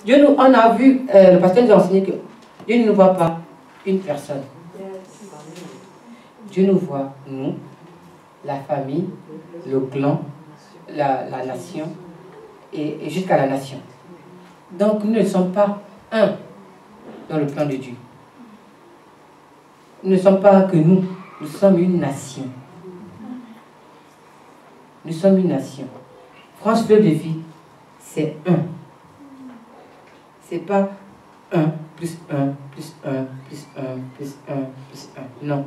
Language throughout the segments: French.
Dieu nous, on a vu, le pasteur nous a enseigné que Dieu ne nous voit pas une personne. Dieu nous voit, nous, la famille, le clan, la nation et jusqu'à la nation. Donc nous ne sommes pas un dans le plan de Dieu. Nous ne sommes pas que nous sommes une nation. Nous sommes une nation. France Fleuve de Vie, c'est un. C'est pas 1 plus 1 plus 1 plus 1 plus 1 plus 1. Non.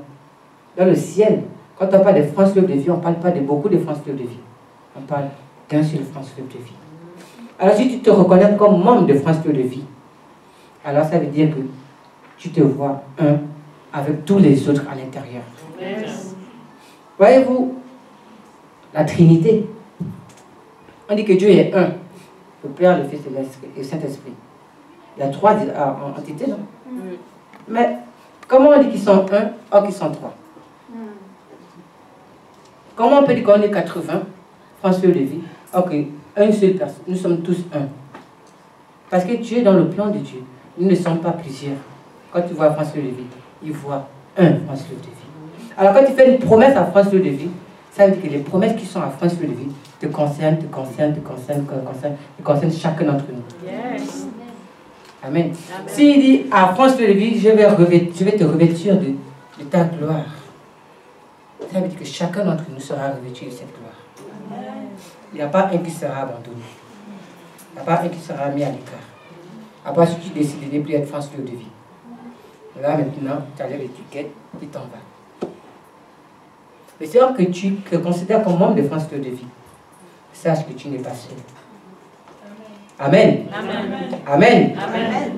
Dans le ciel, quand on parle de France Fleuve de Vie, on ne parle pas de beaucoup de France Fleuve de Vie. On parle d'un seul France Fleuve de Vie. Alors si tu te reconnais comme membre de France Fleuve de Vie, alors ça veut dire que tu te vois un avec tous les autres à l'intérieur. Voyez-vous, la Trinité, on dit que Dieu est un, le Père, le Fils et le Saint-Esprit. Il y a 3 entités, non? Mais comment on dit qu'ils sont un, or qu'ils sont 3? Comment on peut dire qu'on est 80, France Fleuve de Vie, ok, une seule personne, nous sommes tous un. Parce que Dieu, dans le plan de Dieu, nous ne sommes pas plusieurs. Quand tu vois France Fleuve de Vie, il voit un France Fleuve de Vie. Alors quand tu fais une promesse à France Fleuve de Vie, ça veut dire que les promesses qui sont à France Fleuve de Vie te concernent chacun d'entre nous. Yes. Amen. S'il dit à France Fleuve de Vie, je vais te revêtir de ta gloire, ça veut dire que chacun d'entre nous sera revêtu de cette gloire. Amen. Il n'y a pas un qui sera abandonné. Il n'y a pas un qui sera mis à l'écart. À part si tu décides de ne plus être France Fleuve de Vie. Là maintenant, tu as l'étiquette, tu t'en vas. Mais c'est vrai que tu te considères comme membre de France Fleuve de Vie. Sache que tu n'es pas seul. Amen. Amen. Amen. Amen.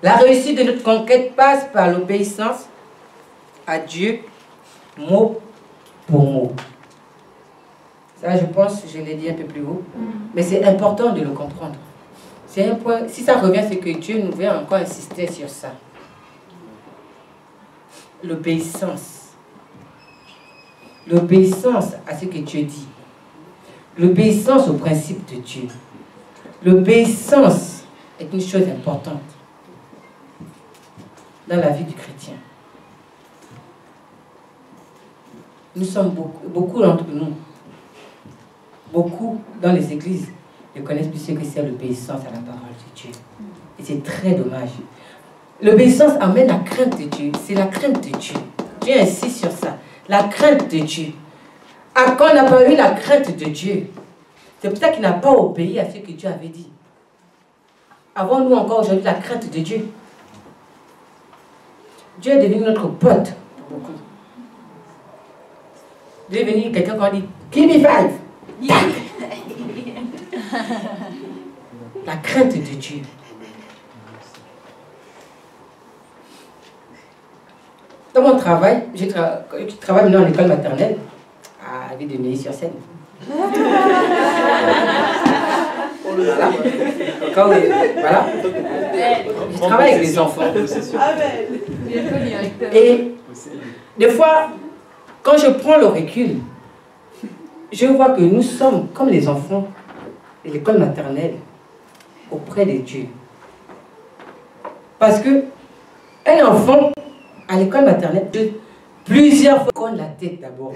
La réussite de notre conquête passe par l'obéissance à Dieu, mot pour mot. Ça, je pense, je l'ai dit un peu plus haut, mais c'est important de le comprendre. C'est un point, si ça revient, c'est que Dieu nous veut encore insister sur ça. L'obéissance. L'obéissance à ce que Dieu dit. L'obéissance au principe de Dieu. L'obéissance est une chose importante dans la vie du chrétien. Nous sommes beaucoup d'entre nous, beaucoup dans les églises ne connaissent plus ce que c'est l'obéissance à la parole de Dieu. Et c'est très dommage. L'obéissance amène la crainte de Dieu. C'est la crainte de Dieu. Dieu insiste sur ça. La crainte de Dieu. Quand on n'a pas eu la crainte de Dieu, c'est pour ça qu'il n'a pas obéi à ce que Dieu avait dit. Avons-nous encore aujourd'hui la crainte de Dieu? Dieu est devenu notre pote pour beaucoup. Dieu est devenu quelqu'un qui dit give me 5. La crainte de Dieu. Dans mon travail, je travaille maintenant à l'école maternelle, à la ville de Neuilly-sur-Seine. Voilà. Voilà. Je travaille avec les enfants. Et des fois, quand je prends le recul, je vois que nous sommes comme les enfants de l'école maternelle auprès de Dieu. Parce que un enfant à l'école maternelle, plusieurs fois, on la tête d'abord.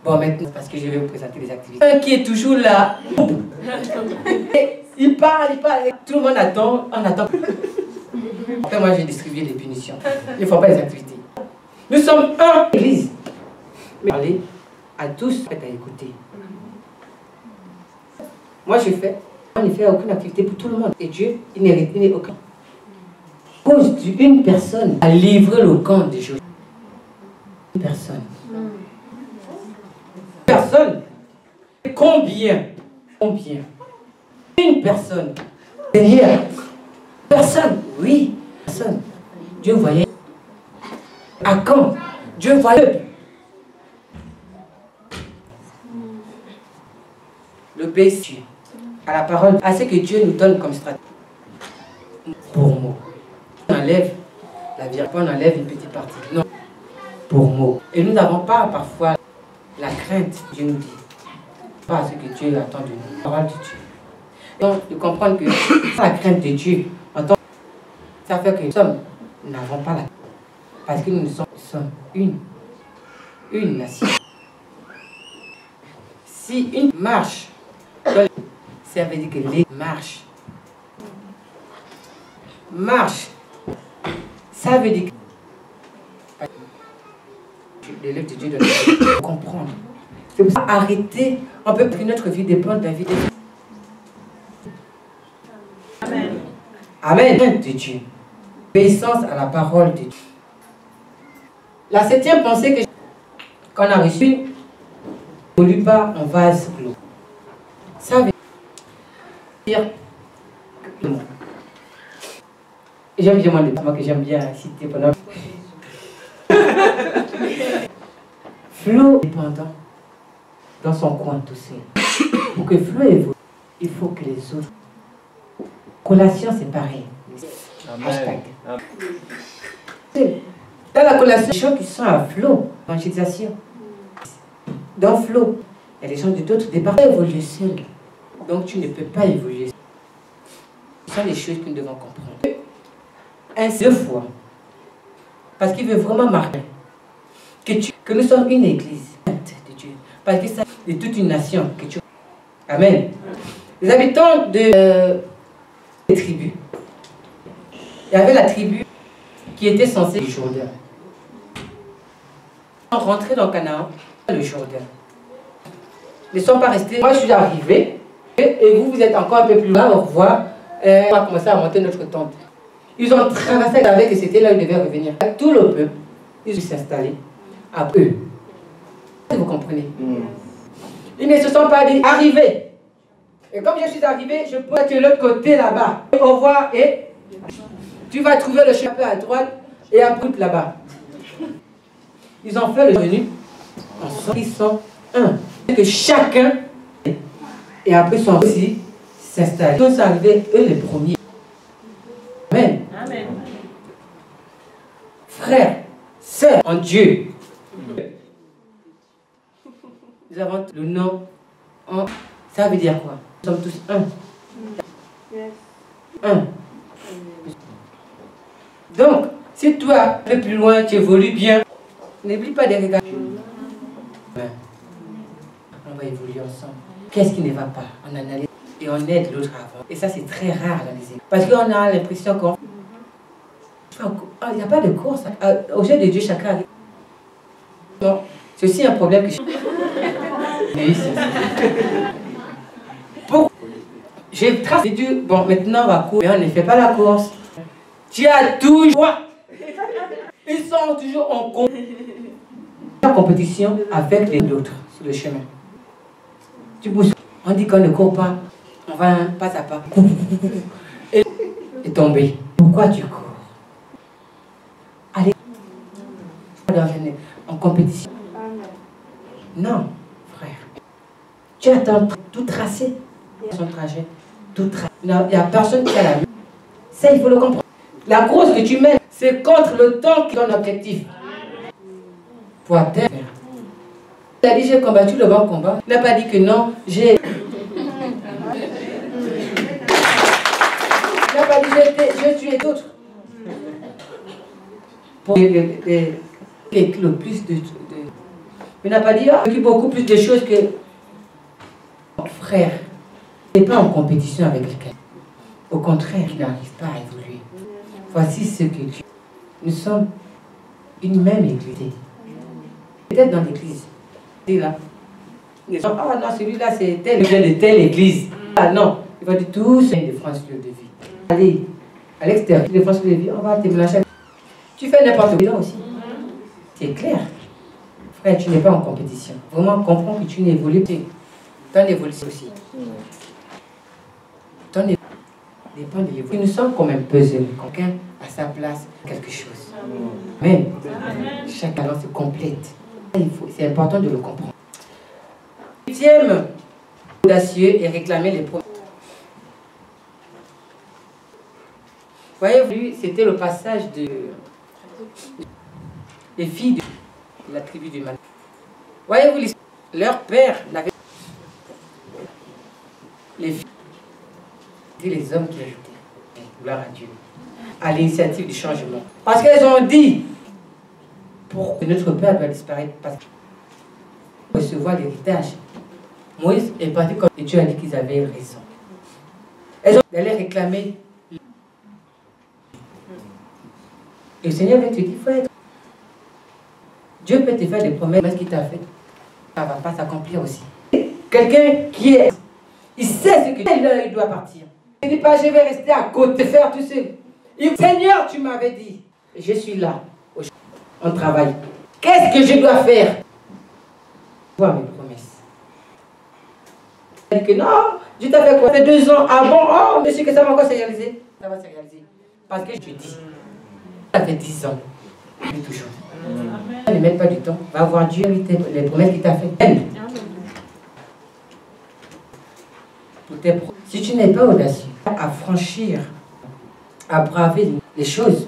Bon, maintenant, parce que je vais vous présenter les activités. Un qui est toujours là. Et il parle, tout le monde attend, on attend. Après, moi, j'ai distribué des punitions. Il ne faut pas les activités. Nous sommes un église. Mais parler à tous, à écouter. Moi, on ne fait aucune activité pour tout le monde. Et Dieu, il n'est aucun. Cause d'une personne a livré le camp de Josué. Une personne. Personne. Combien? Une personne. Seigneur. Personne. Oui. Personne. Dieu voyait. À quand? Dieu voyait. L'obéissance à la parole, à ce que Dieu nous donne comme stratégie. Pour moi. On enlève la vérité, on enlève une petite partie. Non. pour mot. Et nous n'avons pas parfois la crainte, Dieu nous dit, pas ce que Dieu attend de nous, la parole de Dieu. Donc, de comprendre que la crainte de Dieu, ça fait que nous n'avons pas la crainte. Parce que nous sommes une nation. Si une marche, ça veut dire que les marches. Marche, ça veut dire que l'élève de Dieu doit comprendre. C'est pour ça arrêter, on peut que notre vie dépend de la vie de Dieu. Amen. Amen. De Dieu. Obéissance à la parole de Dieu. La septième pensée qu'on a reçue, ne pollue pas en vase clos. Ça veut dire que j'aime bien moi que j'aime bien citer pendant. Flo dépendant dans son coin tout seul. Pour que Flo évolue, il faut que les autres. Collation, c'est pareil. Hashtag. Dans la collation, les gens qui sont à Flo, évangélisation. Dans Flo, il y a des gens d'autres départements qui évoluent seuls. Donc tu ne peux pas évoluer. Ce sont les choses que nous devons comprendre. Ainsi, 2 fois. Parce qu'il veut vraiment marquer que nous sommes une église de Dieu. Parce que ça de toute une nation. Amen. Les habitants des tribus. Il y avait la tribu qui était censée du Jourdain. Ils sont rentrés dans Canaan, le Jourdain. Ils ne sont pas restés. Moi, je suis arrivé. Et vous, vous êtes encore un peu plus loin. Au revoir. On va commencer à monter notre tente. Ils ont traversé avec et c'était là où ils devaient revenir. Tout le peuple, ils ont s'installé à eux. Vous comprenez? Ils ne se sont pas dit arrivez. Et comme je suis arrivé, je peux être de l'autre côté là-bas. Au revoir et tu vas trouver le chemin à droite et à brut là-bas. Ils ont fait le venu. Ils sont un. Que chacun et après sont aussi s'installer. Ils sont arrivés, eux les premiers. Amen. Amen. Frères, sœurs en Dieu. Nous avons le nom en. Ça veut dire quoi? Nous sommes tous un. Un. Donc, si toi, un peu plus loin, tu évolues bien, n'oublie pas de regarder. On va évoluer ensemble. Qu'est-ce qui ne va pas? On analyse et on aide l'autre avant. Et ça, c'est très rare dans les églises. Parce qu'on a l'impression qu'on... Il n'y a pas de course. Au jeu de Dieu, chacun arrive. Bon, c'est aussi un problème que je... Oui, c'est ça. J'ai tracé Dieu. Bon, maintenant, on va courir. Mais on ne fait pas la course. Tu as toujours... Ils sont toujours en compétition avec les autres sur le chemin. Tu pousses. On dit qu'on ne court pas. On va pas à pas. Et tomber. Pourquoi tu cours? Allez. En compétition. Non, frère. Tu attends tout tracé. Son trajet. Tout tracé. Il n'y a personne qui a la vie. Ça, il faut le comprendre. La course que tu mènes, c'est contre le temps qui est ton objectif. Pour atteindre. Il a dit j'ai combattu le bon combat. Il n'a pas dit que non, j'ai... Il n'a pas dit j'ai tué d'autres. Pour le plus de... Il n'a pas dit beaucoup plus de choses que... Frère, il n'est pas en compétition avec quelqu'un. Au contraire, il n'arrive pas à évoluer. Voici ce que Dieu... Nous sommes une même église. Peut-être dans l'église. Là. Ils disent, ah non, celui-là c'est tel, de telle église. Ah non, il va dire tous de France de vie. Allez, à l'extérieur de France de vie, on va te mélanger. Tu fais n'importe quoi aussi. C'est clair. Frère, tu n'es pas en compétition. Vraiment, comprends que tu n'évolues pas. Ton évolution aussi. Ton évolution dépend de l'évolution. Nous sommes quand même pesés. Quelqu'un à sa place, quelque chose. Amen. Chaque talent se complète. C'est important de le comprendre. 8e, audacieux et réclamer les promesses. Voyez-vous, c'était le passage des filles de la tribu du Mali. Voyez-vous, leur père n'avait les filles, les hommes qui ajoutaient. Gloire à Dieu. À l'initiative du changement. Parce qu'elles ont dit, pourquoi notre père doit disparaître? Parce qu'il recevoir l'héritage. Moïse est parti comme et Dieu a dit qu'ils avaient raison. Elles ont allé réclamer. Et le Seigneur va te dire, il faut être. Dieu peut te faire des promesses qu'il t'a fait. Ça ne va pas s'accomplir aussi. Quelqu'un qui est, il sait ce que il doit partir. Il ne dit pas, je vais rester à côté, faire tout seul. Il dit, Seigneur, tu m'avais dit, je suis là, on travaille. Qu'est-ce que je dois faire? Voir mes promesses. Il dit que non, Dieu t'a fait quoi? Ça fait 2 ans. Ah bon, oh, monsieur, que ça va encore se réaliser? Ça va se réaliser. Parce que je te dis, ça fait 10 ans. Mais toujours. Ne mets pas du temps. Va voir Dieu, les promesses qu'il t'a faites. Si tu n'es pas audacieux à franchir, à braver les choses,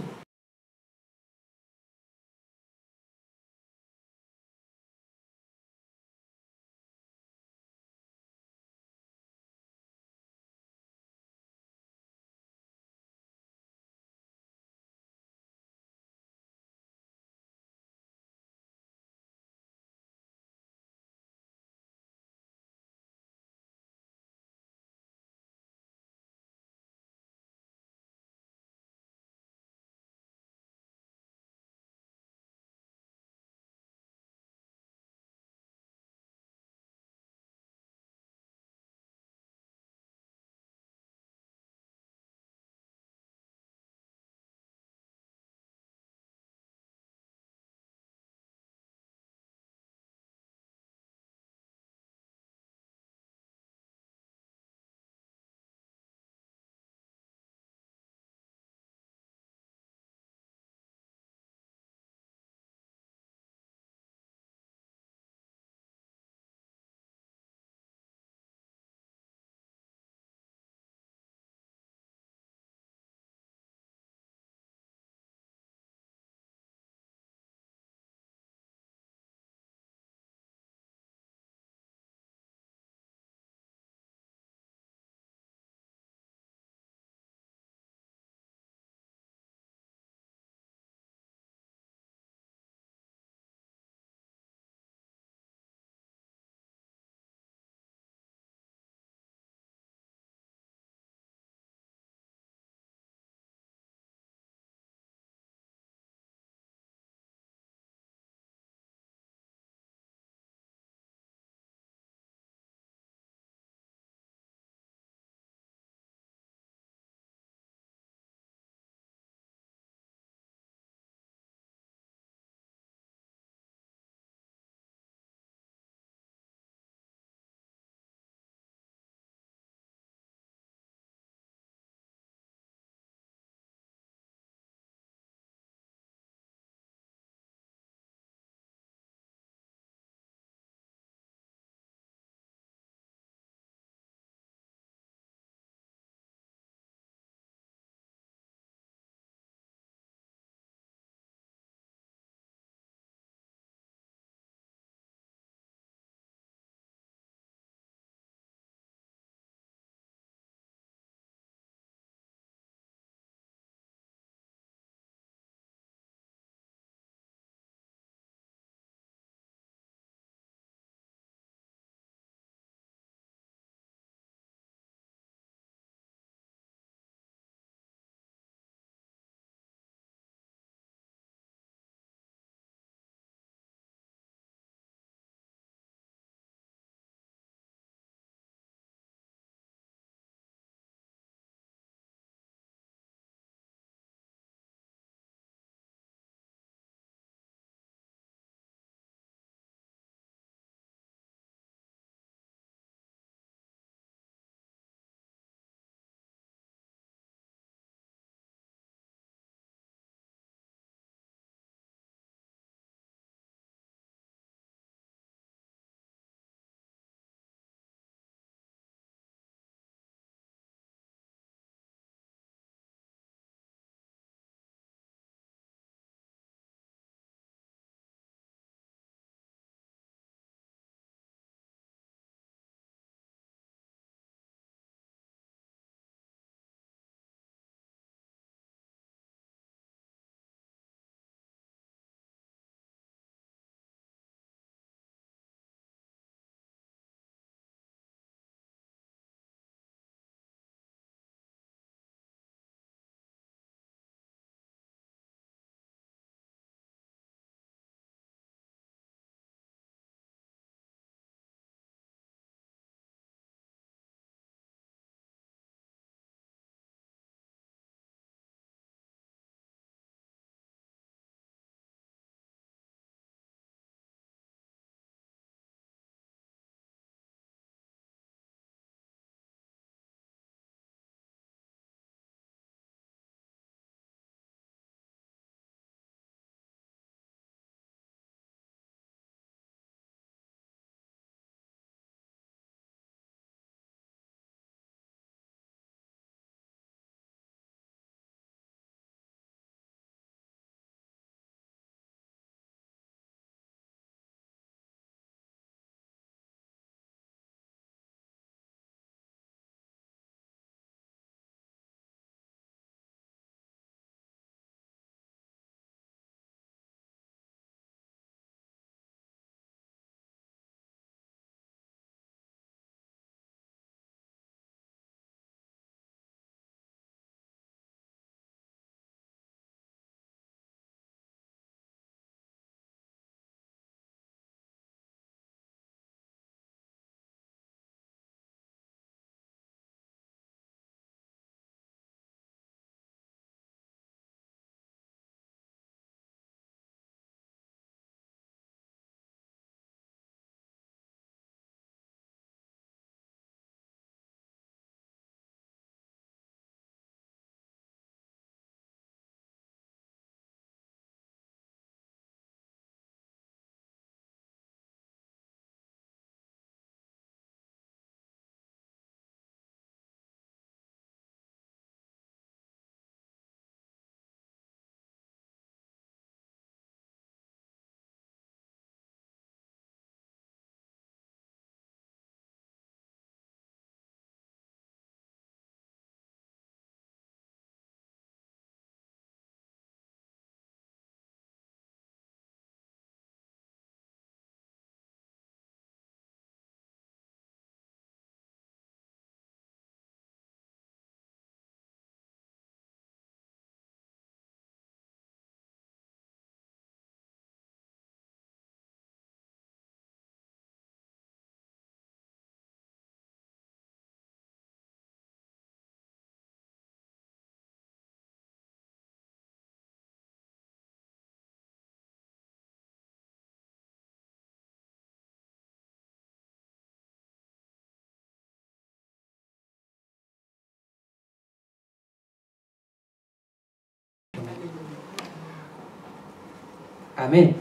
Amen.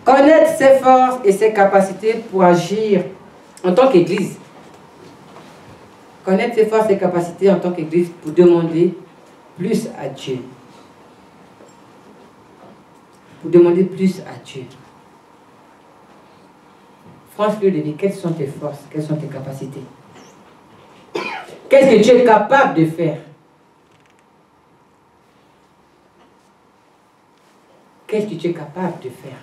Connaître ses forces et ses capacités pour agir en tant qu'Église. Connaître ses forces et capacités en tant qu'Église pour demander plus à Dieu. Pour demander plus à Dieu. France Fleur de Vie, quelles sont tes forces? Quelles sont tes capacités? Qu'est-ce que tu es capable de faire? Qu'est-ce que tu es capable de faire?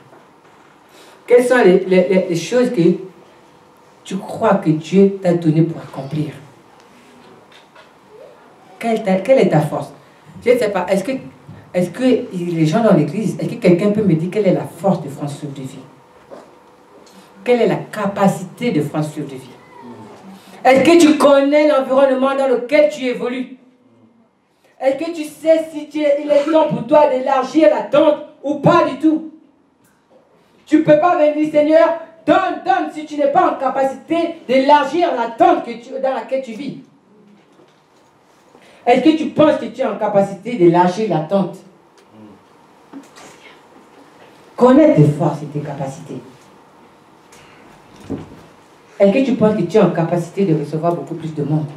Quelles sont les choses que tu crois que Dieu t'a donné pour accomplir? Quelle est ta force? Je ne sais pas, est-ce que les gens dans l'église, est-ce que quelqu'un peut me dire quelle est la force de France Fleur de Vie? Quelle est la capacité de France Fleur de Vie? Est-ce que tu connais l'environnement dans lequel tu évolues? Est-ce que tu sais si il est temps pour toi d'élargir la tente ou pas du tout? Tu ne peux pas venir, Seigneur, donne si tu n'es pas en capacité d'élargir la tente dans laquelle tu vis. Est-ce que tu penses que tu es en capacité d'élargir la tente? Connais tes forces et tes capacités. Est-ce que tu penses que tu es en capacité de recevoir beaucoup plus de monde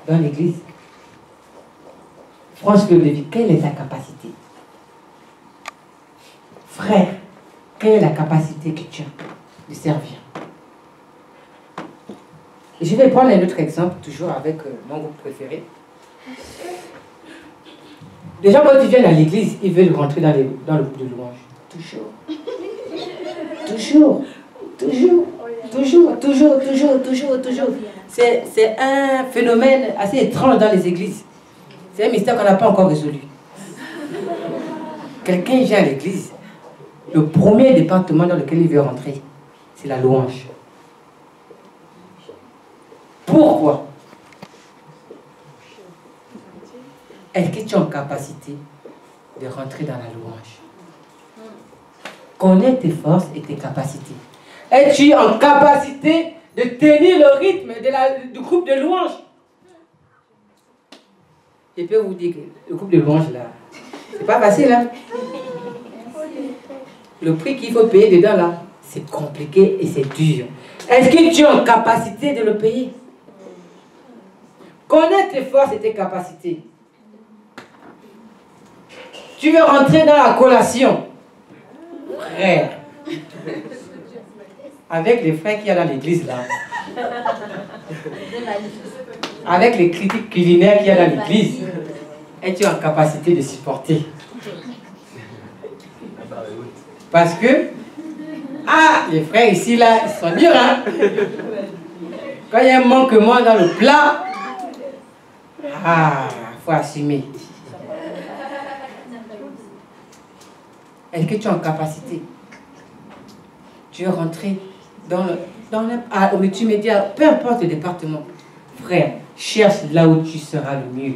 dans l'église? France Fleur de Vie, quelle est ta capacité? Frère, quelle est la capacité que tu as de servir? Et je vais prendre un autre exemple, toujours avec mon groupe préféré. Les gens, quand ils viennent à l'église, ils veulent rentrer dans le groupe de louange. Toujours. Toujours. Toujours. Toujours. Toujours. Toujours. Toujours. Toujours. C'est un phénomène assez étrange dans les églises. C'est un mystère qu'on n'a pas encore résolu. Quelqu'un vient à l'église, le premier département dans lequel il veut rentrer, c'est la louange. Pourquoi? Est-ce que tu es en capacité de rentrer dans la louange? Connais tes forces et tes capacités. Es-tu en capacité de tenir le rythme du groupe de louange? Je peux vous dire que le groupe de louange, là, c'est pas facile, hein? Le prix qu'il faut payer dedans, là, c'est compliqué et c'est dur. Est-ce que tu es en capacité de le payer? Connais tes forces et tes capacités. Tu veux rentrer dans la collation. Frère. Avec les frères qu'il y a dans l'église, là. Avec les critiques culinaires qu'il y a dans l'église. Es-tu en capacité de supporter? Parce que, les frères ici, là, ils sont durs, hein? Quand il y a un manquement dans le plat, il faut assumer. Est-ce que tu es en capacité? Tu es rentré au multimédia, peu importe le département. Frère, cherche là où tu seras le mieux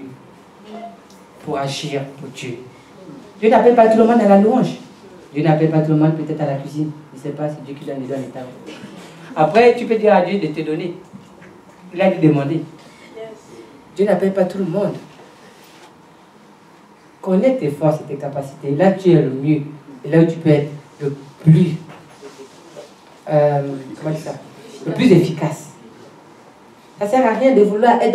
pour agir pour Dieu. Dieu n'appelle pas tout le monde à la louange. Dieu n'appelle pas tout le monde peut-être à la cuisine. Je ne sais pas, c'est Dieu qui donne les talents. Après, tu peux dire à Dieu de te donner. Il a dû demander. Dieu n'appelle pas tout le monde. Connais tes forces et tes capacités. Là, tu es le mieux. Et là où tu peux être le plus... comment dire ça? Le plus efficace. Ça ne sert à rien de vouloir être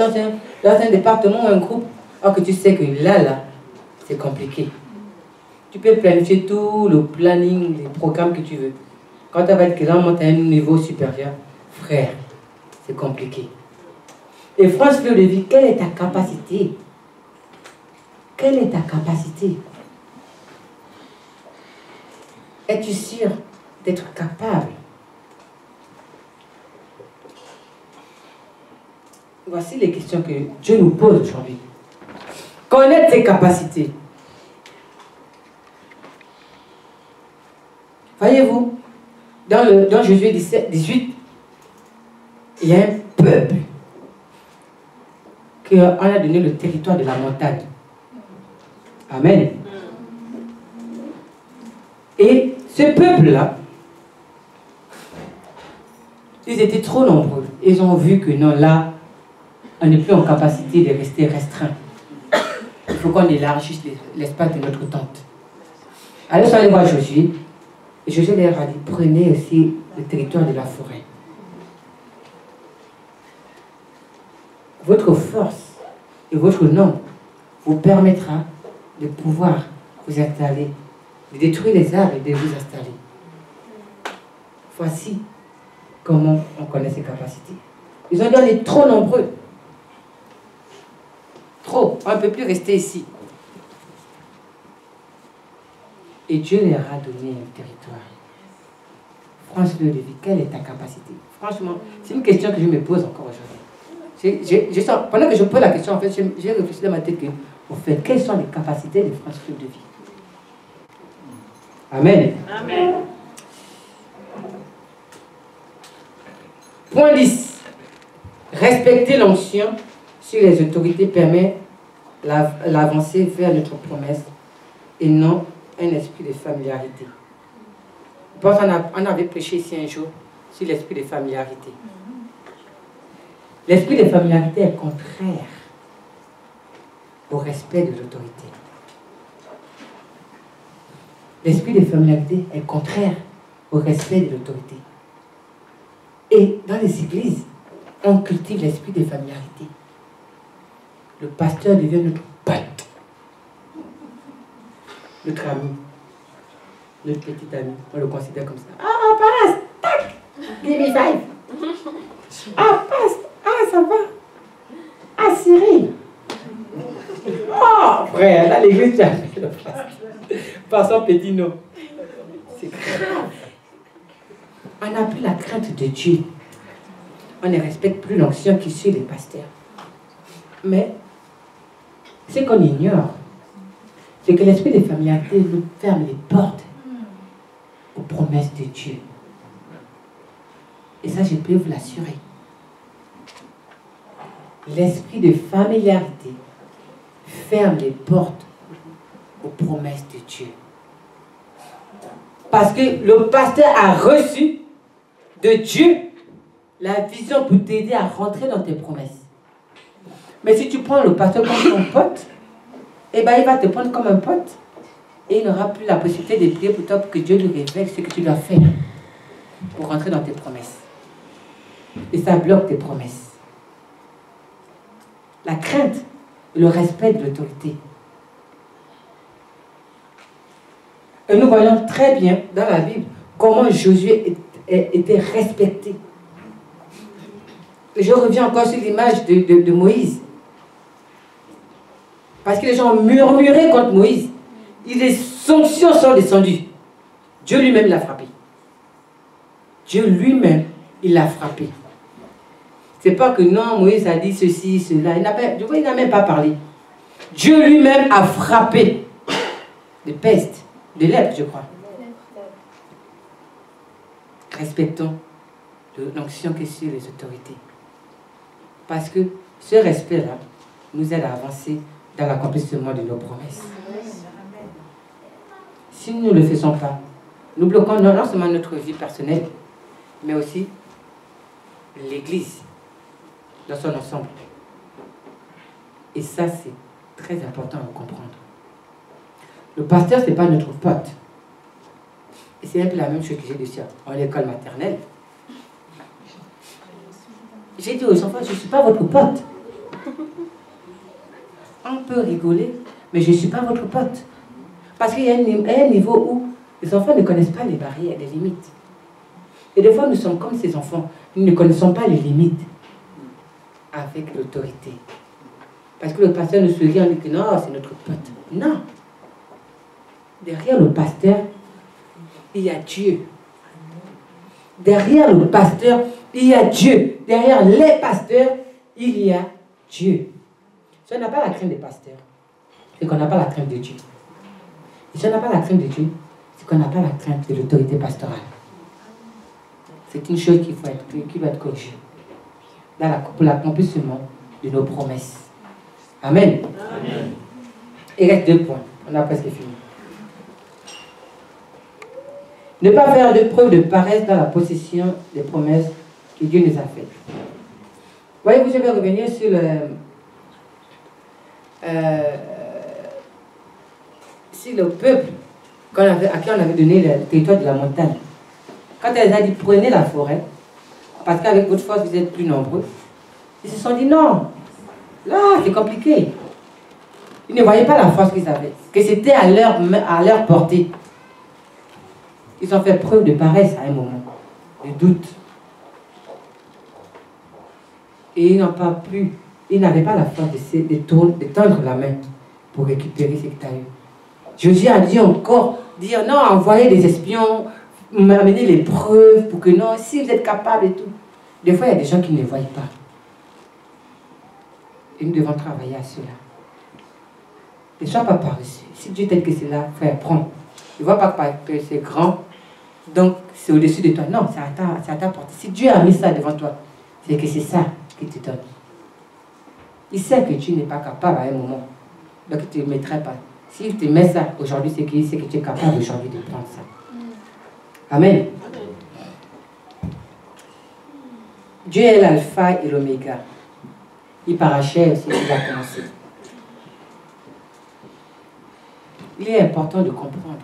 dans un département ou un groupe, alors que tu sais que là, c'est compliqué. Tu peux planifier tout le planning, les programmes que tu veux. Quand tu vas être grand, monter à un niveau supérieur, frère, c'est compliqué. Et France Fleur de Vie, quelle est ta capacité? Quelle est ta capacité? Es-tu sûr d'être capable? Voici les questions que Dieu nous pose aujourd'hui. Connaître tes capacités. Voyez-vous, dans Josué 18, il y a un peuple qui a donné le territoire de la montagne. Amen. Et ce peuple-là, ils étaient trop nombreux. Ils ont vu que non, là, on n'est plus en capacité de rester restreint. faut qu'on élargisse l'espace de notre tente. Alors, ils sont allés voir Josué. Et Josué leur a dit, prenez aussi le territoire de la forêt. Votre force et votre nom vous permettra de pouvoir vous installer, de détruire les arbres et de vous installer. Voici comment on connaît ses capacités. Ils ont dit, on est trop nombreux. Trop, on ne peut plus rester ici. Et Dieu leur a donné un territoire. Franchement, Lévi, quelle est ta capacité? Franchement, c'est une question que je me pose encore aujourd'hui. Pendant que je pose la question, en fait, j'ai réfléchi dans ma tête que, au fait, quelles sont les capacités de France Club de vie? Amen. Amen. Point 10. Respecter l'onction sur les autorités permet l'avancée vers notre promesse et non un esprit de familiarité. Je pense qu'on avait prêché ici un jour sur l'esprit de familiarité. L'esprit de familiarité est contraire au respect de l'autorité. L'esprit de familiarité est contraire au respect de l'autorité. Et dans les églises, on cultive l'esprit de familiarité. Le pasteur devient notre pote, notre ami, notre petit ami. On le considère comme ça. Ah, passe, tac, give me five. Ah, passe, ah, ça va. Ah, Cyril. Oh, frère, là, l'église, tu as fait le pasteur. Par son petit nom. C'est grave. On n'a plus la crainte de Dieu. On ne respecte plus l'onction qui suit les pasteurs. Mais, ce qu'on ignore, c'est que l'esprit de familiarité nous ferme les portes aux promesses de Dieu. Et ça, je peux vous l'assurer. L'esprit de familiarité ferme les portes aux promesses de Dieu. Parce que le pasteur a reçu de Dieu la vision pour t'aider à rentrer dans tes promesses. Mais si tu prends le pasteur comme ton pote, eh ben il va te prendre comme un pote et il n'aura plus la possibilité de prier pour toi pour que Dieu lui révèle ce que tu dois faire pour rentrer dans tes promesses. Et ça bloque tes promesses. La crainte et le respect de l'autorité. Et nous voyons très bien dans la Bible comment Josué était respecté. Et je reviens encore sur l'image de Moïse. Parce que les gens murmuraient contre Moïse. Et les sanctions sont descendues. Dieu lui-même l'a frappé. Dieu lui-même, il l'a frappé. C'est pas que non, Moïse a dit ceci, cela. Il n'a même pas parlé. Dieu lui-même a frappé de peste, de lèpre, je crois. Respectons l'onction qui est sur les autorités. Parce que ce respect-là nous aide à avancer dans l'accomplissement de nos promesses. Si nous ne le faisons pas, nous bloquons non seulement notre vie personnelle, mais aussi l'Église dans son ensemble. Et ça, c'est très important à comprendre. Le pasteur, ce n'est pas notre pote. Et c'est un peu la même chose que j'ai dit en école maternelle. J'ai dit aux enfants, je ne suis pas votre pote. On peut rigoler, mais je ne suis pas votre pote. Parce qu'il y a un niveau où les enfants ne connaissent pas les barrières, les limites. Et des fois, nous sommes comme ces enfants. Nous ne connaissons pas les limites avec l'autorité. Parce que le pasteur nous sourit, on dit que non, c'est notre pote. Non. Derrière le pasteur, il y a Dieu. Derrière le pasteur, il y a Dieu. Derrière les pasteurs, il y a Dieu. Si on n'a pas la crainte des pasteurs, c'est qu'on n'a pas la crainte de Dieu. Et si on n'a pas la crainte de Dieu, c'est qu'on n'a pas la crainte de l'autorité pastorale. C'est une chose qui va être corrigée pour l'accomplissement de nos promesses. Amen. Amen. Il reste 2 points. On a presque fini. Ne pas faire de preuve de paresse dans la possession des promesses que Dieu nous a faites. Voyez-vous, je vais revenir sur si le peuple à qui on avait donné le territoire de la montagne, quand elle a dit prenez la forêt, parce qu'avec votre force vous êtes plus nombreux, ils se sont dit non, là c'est compliqué. Ils ne voyaient pas la force qu'ils avaient, que c'était à leur portée. Ils ont fait preuve de paresse à un moment, de doute. Et ils n'ont pas pu, ils n'avaient pas la force de tendre la main pour récupérer ce que tu as eu. Josué a dit encore, dire non, envoyer des espions, m'amener les preuves pour que non, si vous êtes capable et tout. Des fois, il y a des gens qui ne voient pas. Et nous devons travailler à cela. Ne sois pas paresseux. Si Dieu t'aide que c'est là, frère, prends. Ne vois pas que c'est grand, donc c'est au-dessus de toi. Non, c'est à ta portée. Si Dieu a mis ça devant toi, c'est que c'est ça qu'il te donne. Il sait que tu n'es pas capable à un moment. Donc il ne te mettrait pas. S'il te met ça aujourd'hui, c'est qu'il sait que tu es capable aujourd'hui de prendre ça. Amen. Dieu est l'alpha et l'oméga. Il parachève ce qu'il a commencé. Il est important de comprendre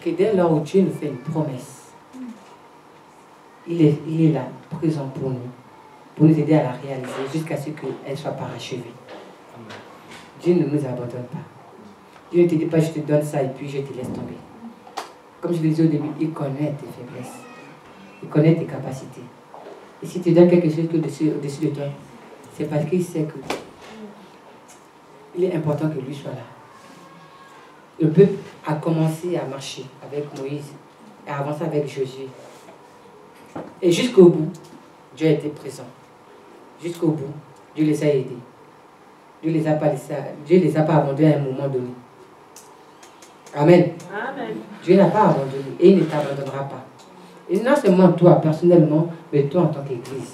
que dès lors où Dieu nous fait une promesse, il est là, présent pour nous aider à la réaliser jusqu'à ce qu'elle soit parachevée. Dieu ne nous abandonne pas. Dieu ne te dit pas je te donne ça et puis je te laisse tomber. Comme je le disais au début, il connaît tes faiblesses. Il connaît tes capacités. Et si tu donnes quelque chose au-dessus de toi, c'est parce qu'il sait que il est important que lui soit là. Le peuple a commencé à marcher avec Moïse et à avancer avec Josué. Et jusqu'au bout, Dieu a été présent. Jusqu'au bout, Dieu les a aidés. Dieu les a pas abandonnés à un moment donné. Amen. Amen. Dieu n'a pas abandonné et il ne t'abandonnera pas. Et non seulement toi personnellement, mais toi en tant qu'Église.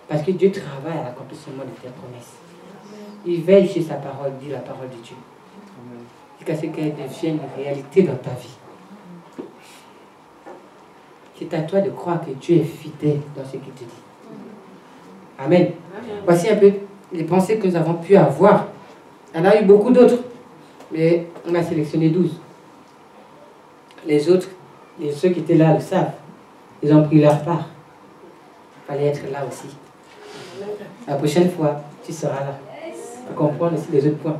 Parce que Dieu travaille à l'accomplissement de tes promesses. Il veille sur sa parole, dit la parole de Dieu. Jusqu'à ce qu'elle devienne une réalité dans ta vie. C'est à toi de croire que Dieu est fidèle dans ce qu'il te dit. Amen. Voici un peu les pensées que nous avons pu avoir. Il y en a eu beaucoup d'autres, mais on a sélectionné 12. Les autres, et ceux qui étaient là le savent. Ils ont pris leur part. Il fallait être là aussi. La prochaine fois, tu seras là. Pour comprendre aussi les autres points.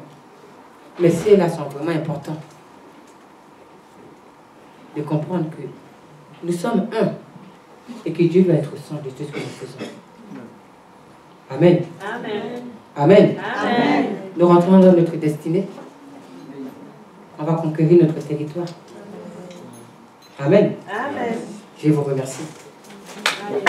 Mais ceux-là sont vraiment importants. De comprendre que nous sommes un. Et que Dieu doit être au centre de tout ce que nous faisons. Amen. Amen. Amen. Amen. Nous rentrons dans notre destinée. On va conquérir notre territoire. Amen. Amen. Je vous remercie. Amen.